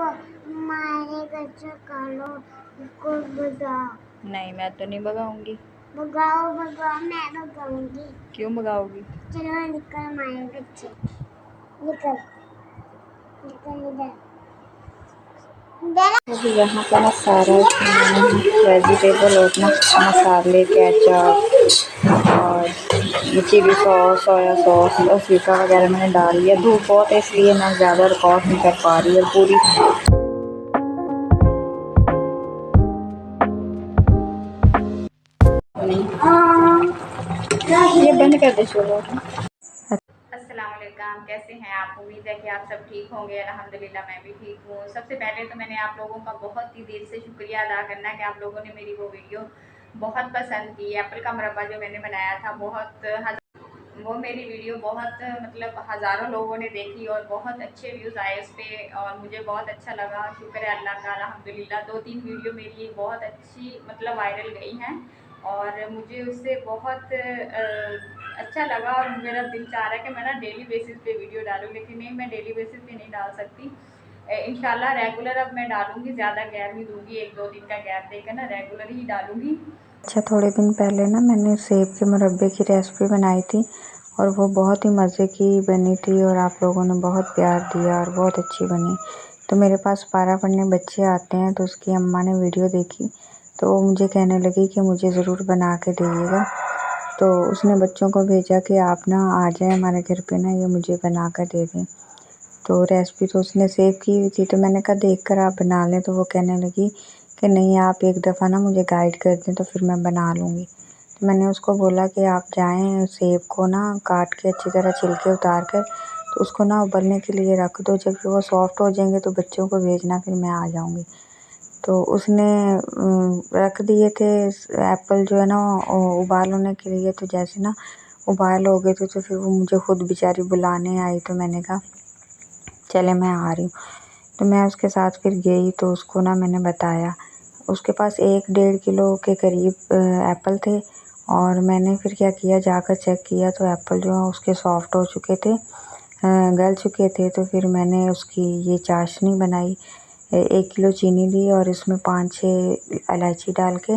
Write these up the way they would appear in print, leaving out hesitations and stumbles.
उसको हमारे घर से कालो, उसको भगाओ। नहीं, मैं तो नहीं भगाऊंगी। भगाओ भगाओ, मैं भगाऊंगी। क्यों भगाओगी? चलो निकल हमारे घर से, निकल निकल इधर। अभी यहाँ पे ना सारा वेजिटेबल और ना मसाले, केचप और चिली सॉस, सोया सॉस और सिरका वगैरह मैंने डाल लिया। धूप बहुत है इसलिए मैं ज़्यादा रिकॉर्ड नहीं कर पा रही है पूरी। ये बंद कर दे शोर। अस्सलाम वालेकुम, कैसे हैं आप? उम्मीद है कि आप सब ठीक होंगे। अल्हम्दुलिल्लाह मैं भी ठीक हूँ। सबसे पहले तो मैंने आप लोगों का बहुत ही दिल से शुक्रिया अदा करना है कि आप लोगों ने मेरी वो वीडियो बहुत पसंद की। एप्पल का मुरब्बा जो मैंने बनाया था वो मेरी वीडियो बहुत मतलब हज़ारों लोगों ने देखी और बहुत अच्छे व्यूज़ आए उस पर और मुझे बहुत अच्छा लगा। शुक्र है अल्लाह का, अल्हम्दुलिल्लाह। 2-3 वीडियो मेरी बहुत अच्छी मतलब वायरल गई हैं और मुझे उससे बहुत अच्छा लगा और मेरा दिल चाह रहा है कि मैं ना डेली बेसिस पे वीडियो डालूं, लेकिन नहीं, मैं डेली बेसिस पे नहीं डाल सकती। इंशाल्लाह रेगुलर अब मैं डालूंगी, ज़्यादा गैप नहीं दूंगी। 1-2 दिन का गैप देकर ना रेगुलर ही डालूंगी। अच्छा, थोड़े दिन पहले ना मैंने सेब के मुरब्बे की रेसिपी बनाई थी और वो बहुत ही मज़े की बनी थी और आप लोगों ने बहुत प्यार दिया और बहुत अच्छी बनी। तो मेरे पास पारा पढ़ने बच्चे आते हैं तो उसकी अम्मा ने वीडियो देखी तो वो मुझे कहने लगी कि मुझे ज़रूर बना के दीजिएगा। तो उसने बच्चों को भेजा कि आप ना आ जाएं हमारे घर पे ना, ये मुझे बना कर दे दें। तो रेसिपी तो उसने सेव की हुई थी तो मैंने कहा देख कर आप बना लें। तो वो कहने लगी कि नहीं, आप एक दफ़ा ना मुझे गाइड कर दें तो फिर मैं बना लूँगी। तो मैंने उसको बोला कि आप जाएं, सेब को ना काट के अच्छी तरह छिलके उतार कर तो उसको ना उबलने के लिए रख दो। जब वो सॉफ्ट हो जाएंगे तो बच्चों को भेजना, फिर मैं आ जाऊँगी। तो उसने रख दिए थे एप्पल जो है ना उबाल होने के लिए। तो जैसे ना उबाल हो गए थे तो फिर वो मुझे खुद बेचारी बुलाने आई तो मैंने कहा चले मैं आ रही हूँ। तो मैं उसके साथ फिर गई तो उसको ना मैंने बताया। उसके पास 1-1.5 किलो के करीब एप्पल थे और मैंने फिर क्या किया, जाकर चेक किया तो एप्पल जो है उसके सॉफ्ट हो चुके थे, गल चुके थे। तो फिर मैंने उसकी ये चाशनी बनाई। 1 किलो चीनी ली और इसमें 5-6 इलायची डाल के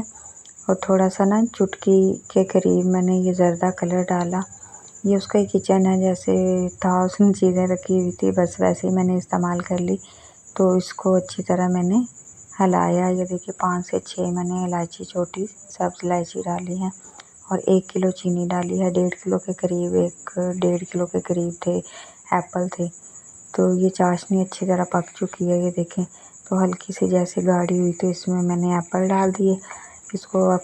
और थोड़ा सा ना चुटकी के करीब मैंने ये ज़र्दा कलर डाला। ये उसका ही किचन है, जैसे था उसमें चीज़ें रखी हुई थी बस वैसे ही मैंने इस्तेमाल कर ली। तो इसको अच्छी तरह मैंने हिलाया। ये देखिए 5 से 6 मैंने इलायची, छोटी सब्ज़ इलायची डाली है और 1 किलो चीनी डाली है। 1.5 किलो के करीब, 1-1.5 किलो के करीब थे एप्पल थे। तो ये चाशनी अच्छी तरह पक चुकी है, ये देखें। तो हल्की सी जैसे गाढ़ी हुई तो इसमें मैंने एप्पल डाल दिए। इसको अब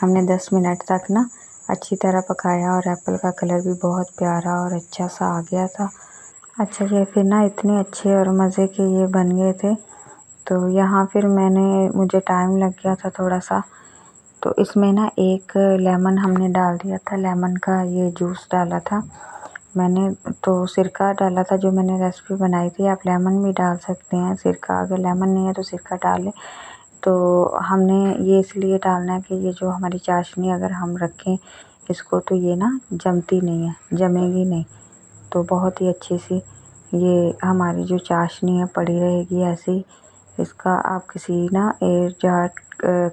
हमने 10 मिनट तक ना अच्छी तरह पकाया और एप्पल का कलर भी बहुत प्यारा और अच्छा सा आ गया था। अच्छा, ये फिर ना इतने अच्छे और मज़े के ये बन गए थे। तो यहाँ फिर मुझे टाइम लग गया था थोड़ा सा। तो इसमें ना 1 लेमन हमने डाल दिया था, लेमन का ये जूस डाला था मैंने। तो सिरका डाला था जो मैंने रेसिपी बनाई थी। आप लेमन भी डाल सकते हैं, सिरका अगर लेमन नहीं है तो सिरका डालें। तो हमने ये इसलिए डालना है कि ये जो हमारी चाशनी अगर हम रखें इसको तो ये ना जमती नहीं है, जमेगी नहीं। तो बहुत ही अच्छी सी ये हमारी जो चाशनी है पड़ी रहेगी ऐसे ही। इसका आप किसी ना एयर टाइट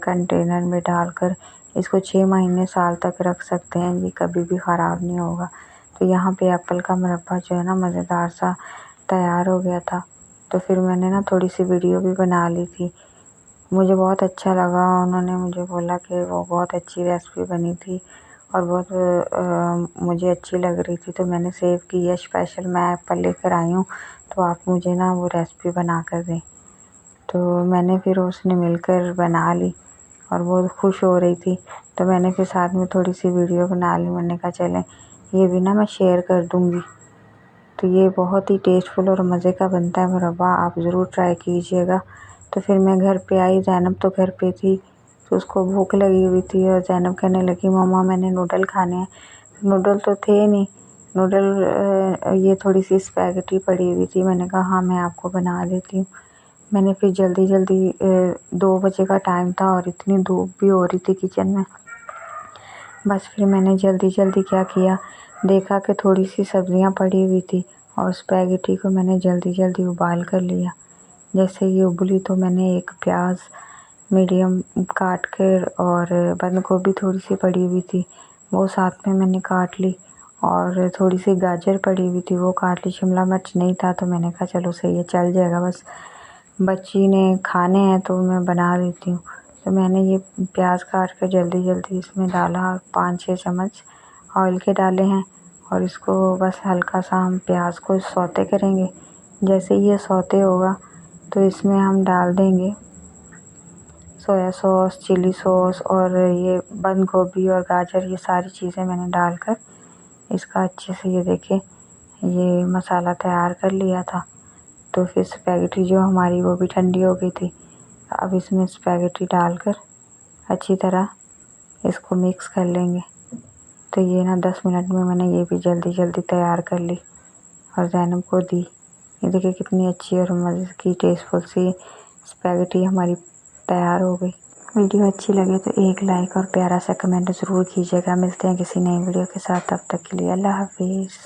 कंटेनर में डालकर इसको 6 महीने साल तक रख सकते हैं, ये कभी भी ख़राब नहीं होगा। तो यहाँ पे एप्पल का मुरब्बा जो है ना मज़ेदार सा तैयार हो गया था। तो फिर मैंने ना थोड़ी सी वीडियो भी बना ली थी। मुझे बहुत अच्छा लगा, उन्होंने मुझे बोला कि वो बहुत अच्छी रेसिपी बनी थी और बहुत मुझे अच्छी लग रही थी। तो मैंने सेव की है स्पेशल, मैं एप्पल लेकर आई हूँ तो आप मुझे ना वो रेसिपी बना कर दें। तो मैंने फिर उसने मिलकर बना ली और बहुत खुश हो रही थी। तो मैंने फिर साथ में थोड़ी सी वीडियो बना ली। मैंने कहा चलें ये भी ना मैं शेयर कर दूँगी। तो ये बहुत ही टेस्टफुल और मज़े का बनता है मुरब्बा, आप ज़रूर ट्राई कीजिएगा। तो फिर मैं घर पे आई, ज़ैनब तो घर पे थी तो उसको भूख लगी हुई थी और ज़ैनब कहने लगी मम्मा मैंने नूडल खाने हैं। नूडल तो थे नहीं, नूडल ये थोड़ी सी स्पैगेटी पड़ी हुई थी। मैंने कहा हाँ मैं आपको बना देती हूँ। मैंने फिर जल्दी जल्दी 2 बजे का टाइम था और इतनी धूप भी हो रही थी किचन में। बस फिर मैंने जल्दी जल्दी क्या किया, देखा कि थोड़ी सी सब्जियां पड़ी हुई थी और स्पैगेटी को मैंने जल्दी जल्दी उबाल कर लिया। जैसे ये उबली तो मैंने एक प्याज मीडियम काट कर और बंद गोभी थोड़ी सी पड़ी हुई थी वो साथ में मैंने काट ली, और थोड़ी सी गाजर पड़ी हुई थी वो काट ली। शिमला मिर्च नहीं था तो मैंने कहा चलो सही है, चल जाएगा, बस बच्ची ने खाने हैं तो मैं बना देती हूँ। तो मैंने ये प्याज काट कर जल्दी जल्दी इसमें डाला और 5-6 चम्मच ऑयल के डाले हैं, और इसको बस हल्का सा हम प्याज को सौते करेंगे। जैसे ये सौते होगा तो इसमें हम डाल देंगे सोया सॉस, चिली सॉस, और ये बंद गोभी और गाजर, ये सारी चीज़ें मैंने डालकर इसका अच्छे से ये देखें ये मसाला तैयार कर लिया था। तो फिर स्पैगेटी जो हमारी वो भी ठंडी हो गई थी। अब इसमें स्पैगेटी डालकर अच्छी तरह इसको मिक्स कर लेंगे। तो ये ना 10 मिनट में मैंने ये भी जल्दी जल्दी तैयार कर ली और ज़ैनब को दी। ये देखिए कितनी अच्छी और मज़े की टेस्टफुल सी स्पैगेटी हमारी तैयार हो गई। वीडियो अच्छी लगे तो एक लाइक और प्यारा सा कमेंट ज़रूर कीजिएगा। मिलते हैं किसी नई वीडियो के साथ, तब तक के लिए अल्लाह हाफिज़।